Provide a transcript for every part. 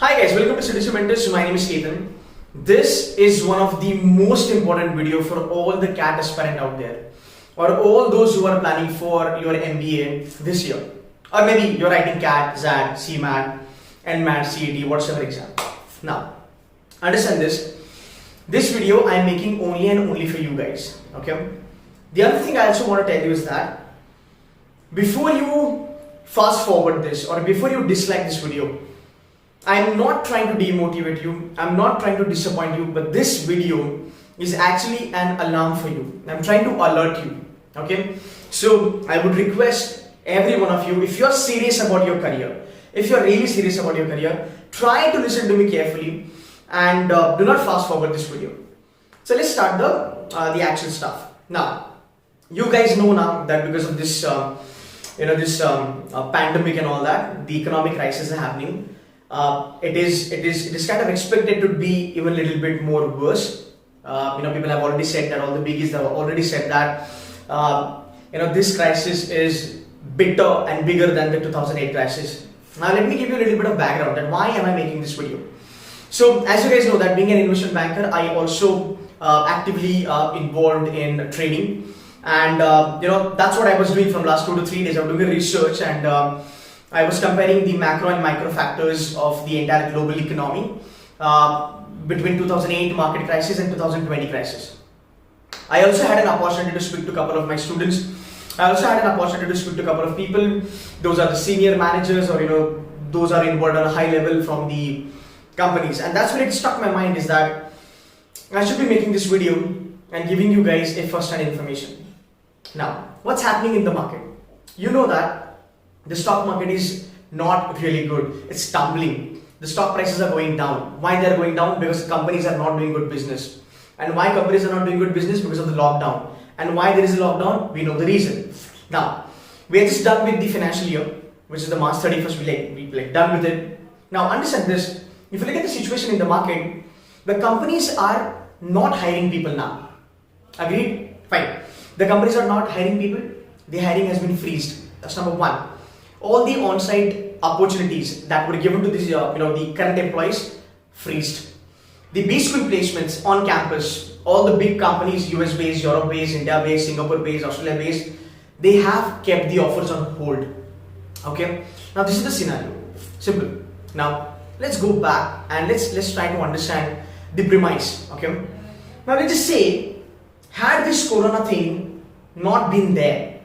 Hi guys, welcome to Citizen Mentors. My name is Ketan. This is one of the most important video for all the CAT aspirant out there, or all those who are planning for your MBA this year, or maybe you're writing CAT, ZAT, CMAT, NMAT, CET, whatever exam. Now, understand this. This video I am making only and only for you guys. Okay. The other thing I also want to tell you is that before you fast forward this or before you dislike this video, I'm not trying to demotivate you, I'm not trying to disappoint you, but this video is actually an alarm for you. I'm trying to alert you. Okay, so I would request every one of you, if you're serious about your career, if you're really serious about your career, try to listen to me carefully and do not fast forward this video. So let's start the actual stuff. Now, you guys know now that because of this pandemic and all that, the economic crisis is happening. It is kind of expected to be even a little bit more worse. People have already said that, all the biggies have already said that this crisis is bitter and bigger than the 2008 crisis. Now let me give you a little bit of background that why am I making this video. So as you guys know that being an investment banker, I also actively involved in trading, and that's what I was doing from last 2 to 3 days. I was doing research and I was comparing the macro and micro factors of the entire global economy between 2008 market crisis and 2020 crisis. I also had an opportunity to speak to a couple of my students. I also had an opportunity to speak to a couple of people. Those are the senior managers, or those are involved on a high level from the companies. And that's when it struck my mind is that I should be making this video and giving you guys a first-hand information. Now, what's happening in the market? You know that the stock market is not really good. It's tumbling. The stock prices are going down. Why they are going down? Because companies are not doing good business. And why companies are not doing good business? Because of the lockdown. And why there is a lockdown? We know the reason. Now, we are just done with the financial year, which is the March 31st. We done with it. Now, understand this. If you look at the situation in the market, the companies are not hiring people now. Agreed? Fine. The companies are not hiring people. The hiring has been freezed. That's number one. All the on-site opportunities that were given to these, the current employees, freezed. The B-school placements on campus, all the big companies, US-based, Europe-based, India-based, Singapore-based, Australia-based, they have kept the offers on hold. Okay. Now this is the scenario. Simple. Now let's go back and let's try to understand the premise. Okay. Now let's just say, had this corona thing not been there,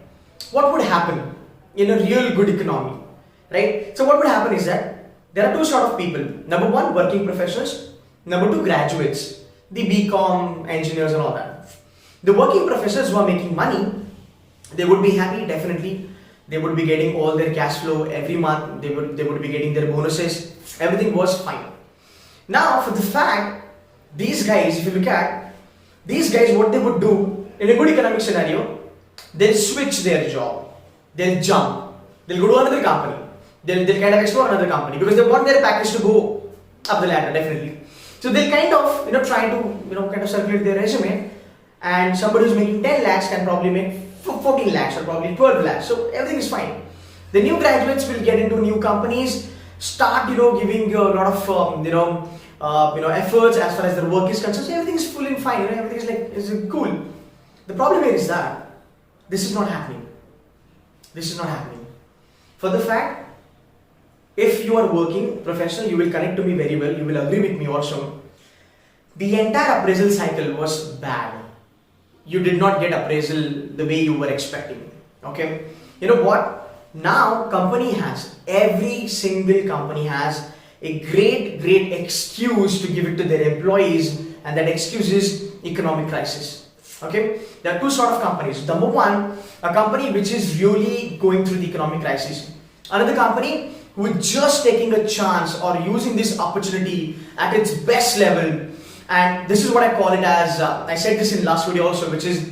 what would happen in a real good economy, right? So what would happen is that there are two sort of people. Number one, working professionals. Number two, graduates, the BCom engineers and all that. The working professionals who are making money, they would be happy, definitely. They would be getting all their cash flow every month. They would be getting their bonuses. Everything was fine. Now for the fact, these guys, if you look at these guys, what they would do in a good economic scenario, they'll switch their job. They'll jump. They'll go to another company. They'll kind of explore another company because they want their package to go up the ladder, definitely. So they'll kind of try to circulate their resume, and somebody who's making 10 lakhs can probably make 14 lakhs or probably 12 lakhs. So everything is fine. The new graduates will get into new companies, start giving a lot of efforts as far as their work is concerned. So everything is full and fine. Everything is cool. The problem here is that this is not happening. This is not happening. For the fact, if you are working professional, you will connect to me very well. You will agree with me also. The entire appraisal cycle was bad. You did not get appraisal the way you were expecting. Okay. You know what? Now every single company has a great excuse to give it to their employees, and that excuse is economic crisis. Okay. There are two sort of companies. Number one, a company which is really going through the economic crisis. Another company who is just taking a chance or using this opportunity at its best level. And this is what I call it as, I said this in last video also, which is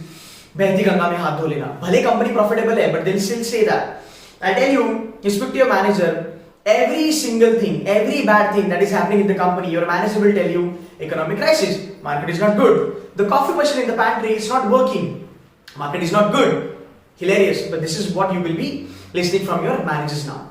Behti Ganga mein haath dho lena. Bhale company profitable hai, but they'll still say that. I tell you speak to your manager, every single thing, every bad thing that is happening in the company, your manager will tell you, economic crisis, market is not good. The coffee machine in the pantry is not working, market is not good. Hilarious, but this is what you will be listening from your managers now.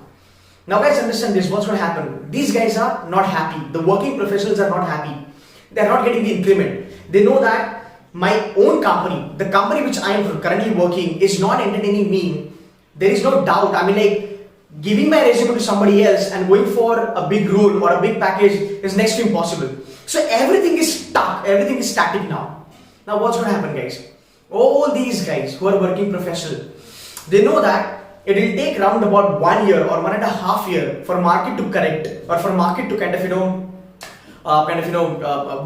Now guys, understand this, what's going to happen? These guys are not happy. The working professionals are not happy. They're not getting the increment. They know that my own company, the company which I am currently working, is not entertaining me. There is no doubt. I mean, like, giving my resume to somebody else and going for a big role or a big package is next to impossible. So everything is stuck. Everything is static now. Now what's going to happen, guys? All these guys who are working professional, they know that it will take around about 1 year or 1.5 years for market to correct, or for market to kind of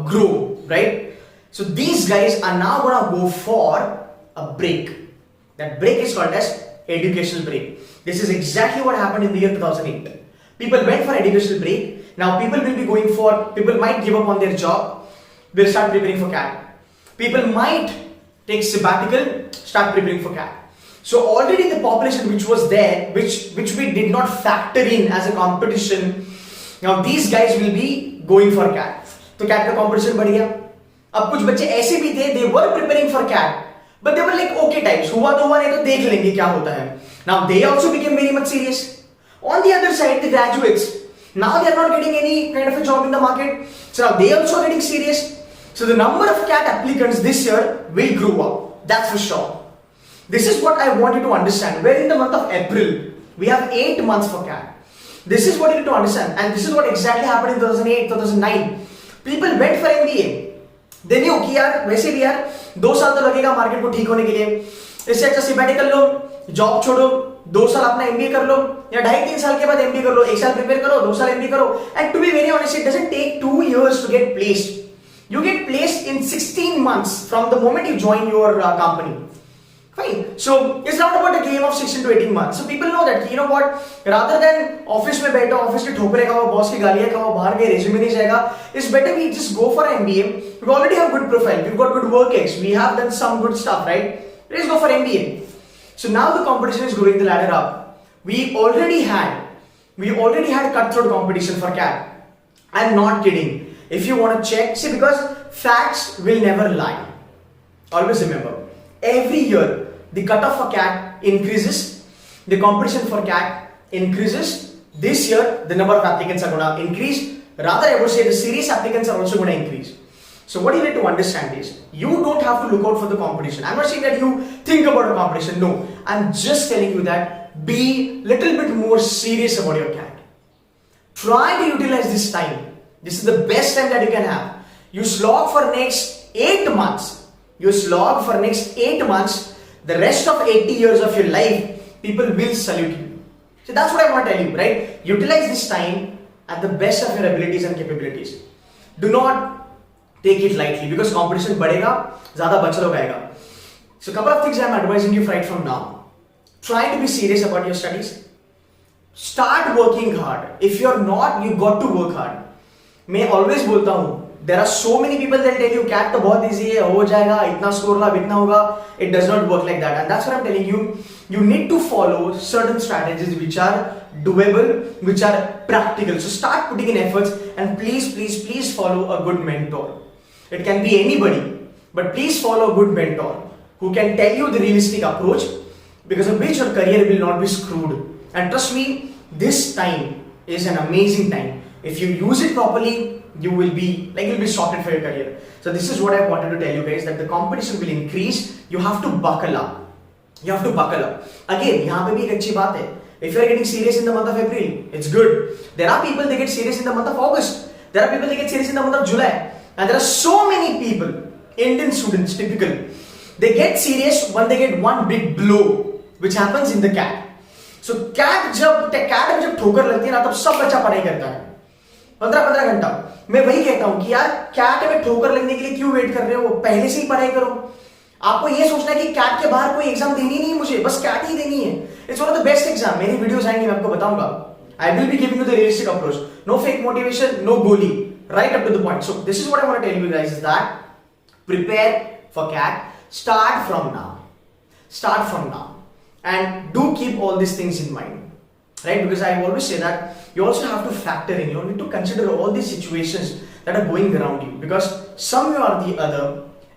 grow, right? So these guys are now gonna go for a break. That break is called as educational break. This is exactly what happened in the year 2008. People went for educational break. Now people might give up on their job. They'll start preparing for CAT. People might take sabbatical, start preparing for CAT. So already the population which was there, which we did not factor in as a competition, now these guys will be going for CAT. So CAT का competition बढ़ गया. अब कुछ बच्चे ऐसे भी थे, they were preparing for CAT, but they were like okay types, हुआ तो हुआ, नहीं तो देख लेंगे क्या होता है. Now they also became very much serious. On the other side, the graduates, now they are not getting any kind of a job in the market, so now they also are getting serious. So the number of CAT applicants this year will grow up. That's for sure. This is what I want you to understand. Where in the month of April, we have 8 months for CAT. This is what you need to understand, and this is what exactly happened in 2008, 2009. People went for MBA. They knew कि यार वैसे भी यार 2 साल तो लगेगा market को ठीक होने के लिए. इससे अच्छा सिबैटिकल लो, जॉब छोड़ो, 2 साल अपना MBA कर लो, या 2.5-3 साल के बाद MBA कर लो, 1 साल प्रिपेयर करो, 2 साल MBA करो. And to be very honest, it doesn't take 2 years to get placed. You get placed in 16 months from the moment you join your company. Fine. So it's not about a game of 16 to 18 months. So people know that, you know what, rather than office में बैठो, office के ठोकरे खाओ, boss की गालियाँ खाओ, बाहर गए resume नहीं जाएगा, it's better we just go for MBA. We already have good profile, we've got good work ex, we have done some good stuff, right? Let's go for MBA. So now the competition is growing the ladder up. We already had cutthroat competition for CAT. I'm not kidding. If you want to check, see, because facts will never lie. Always remember. Every year, the cutoff for CAT increases, the competition for CAT increases. This year, the number of applicants are going to increase. Rather, I would say the serious applicants are also going to increase. So what you need to understand is, you don't have to look out for the competition. I'm not saying that you think about a competition. No, I'm just telling you that be little bit more serious about your CAT. Try to utilize this time. This is the best time that you can have. You slog for next 8 months. You slog for next 8 months, the rest of 80 years of your life, people will salute you. So that's what I want to tell you, right? Utilize this time at the best of your abilities and capabilities. Do not take it lightly, because competition बढ़ेगा, ज़्यादा बच्चा लोग आएगा. So couple of things I'm advising you right from now. Try to be serious about your studies. Start working hard. If you're not, you got to work hard. मैं always बोलता हूँ, there are so many people that tell you CAT तो बहुत easy है, हो जाएगा, इतना score ला, इतना होगा. It does not work like that, and that's what I'm telling you. You need to follow certain strategies which are doable, which are practical. So start putting in efforts, and please follow a good mentor. It can be anybody, but please follow a good mentor who can tell you the realistic approach, because of which your career will not be screwed. And trust me, this time is an amazing time. If you use it properly, you will be sorted for your career. So this is what I wanted to tell you guys, that the competition will increase. You have to buckle up. You have to buckle up. Again, यहाँ पे भी एक अच्छी बात है. If you are getting serious in the month of April, it's good. There are people they get serious in the month of August. There are people they get serious in the month of July. And there are so many people, Indian students typically, they get serious when they get one big blow, which happens in the CAT. So CAT में जब ठोकर लगती है ना, तब सब बच्चा पढ़ाई करता है 15-15 घंटा. मैं वही कहता हूं कि यार CAT में ठोकर लगने के लिए क्यों वेट कर रहे हो, पहले से ही पढ़ाई करो. आपको ये सोचना है कि CAT के बाहर कोई एग्जाम देनी नहीं, मुझे बस CAT ही देनी है. It's one of the best exam. मेरी वीडियोस आएंगी, मैं आपको बताऊंगा. I will be giving you the realistic approach. No fake motivation, no गोली, right up to the point. So this is what I want to tell you guys, is that prepare for CAT. Start from now, and do keep all these things in mind, right? Because I always say that you also have to factor in, you need to consider all these situations that are going around you, because somehow or the other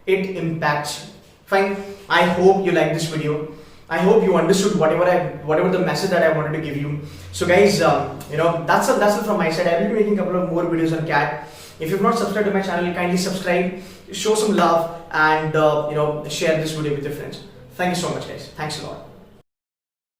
it impacts you. Fine. I hope you like this video. I hope you understood whatever the message that I wanted to give you. So guys, that's it from my side. I will be making a couple of more videos on CAT. If you've not subscribed to my channel, kindly subscribe, show some love, and share this video with your friends. Thank you so much, guys. Thanks a lot.